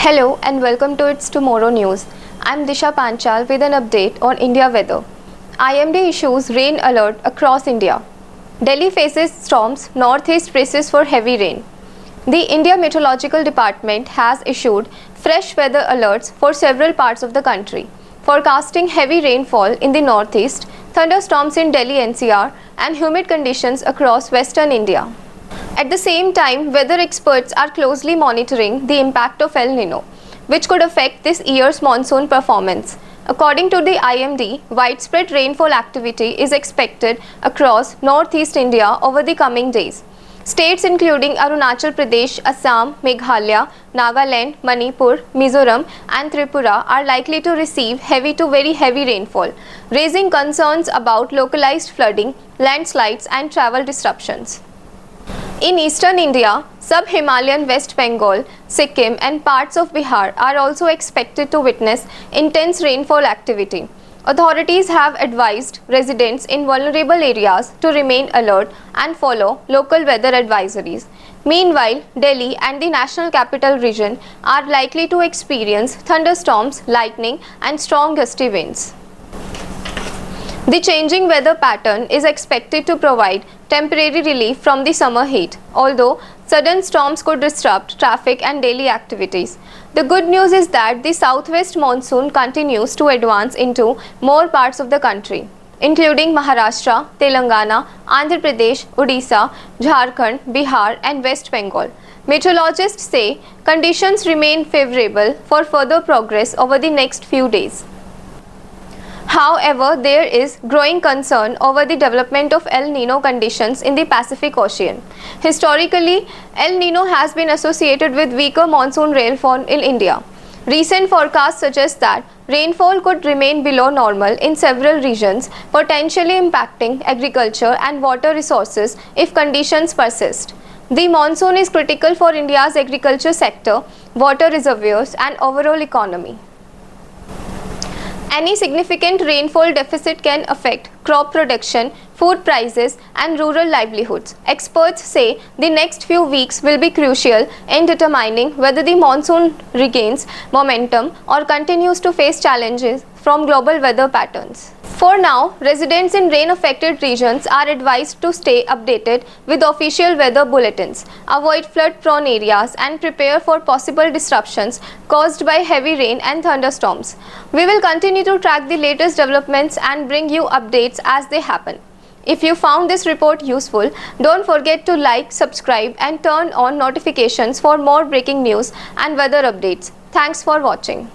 Hello and welcome to It's Tomorrow News. I'm Disha Panchal with an update on India weather. IMD issues rain alert across India. Delhi faces storms, northeast braces for heavy rain. The India Meteorological Department has issued fresh weather alerts for several parts of the country, forecasting heavy rainfall in the northeast, thunderstorms in Delhi NCR, and humid conditions across western India. At the same time, weather experts are closely monitoring the impact of El Nino, which could affect this year's monsoon performance. According to the IMD, widespread rainfall activity is expected across northeast India over the coming days. States including Arunachal Pradesh, Assam, Meghalaya, Nagaland, Manipur, Mizoram and Tripura are likely to receive heavy to very heavy rainfall, raising concerns about localized flooding, landslides and travel disruptions. In eastern India, sub-Himalayan West Bengal, Sikkim and parts of Bihar are also expected to witness intense rainfall activity. Authorities have advised residents in vulnerable areas to remain alert and follow local weather advisories. Meanwhile, Delhi and the National Capital Region are likely to experience thunderstorms, lightning and strong gusty winds. The changing weather pattern is expected to provide temporary relief from the summer heat, although sudden storms could disrupt traffic and daily activities. The good news is that the southwest monsoon continues to advance into more parts of the country, including Maharashtra, Telangana, Andhra Pradesh, Odisha, Jharkhand, Bihar and West Bengal. Meteorologists say conditions remain favorable for further progress over the next few days. However, there is growing concern over the development of El Nino conditions in the Pacific Ocean. Historically, El Nino has been associated with weaker monsoon rainfall in India. Recent forecasts suggest that rainfall could remain below normal in several regions, potentially impacting agriculture and water resources if conditions persist. The monsoon is critical for India's agriculture sector, water reservoirs and overall economy. Any significant rainfall deficit can affect crop production, food prices and rural livelihoods. Experts say the next few weeks will be crucial in determining whether the monsoon regains momentum or continues to face challenges from global weather patterns. For now, residents in rain-affected regions are advised to stay updated with official weather bulletins, avoid flood-prone areas and prepare for possible disruptions caused by heavy rain and thunderstorms. We will continue to track the latest developments and bring you updates as they happen. If you found this report useful, don't forget to like, subscribe and turn on notifications for more breaking news and weather updates. Thanks for watching.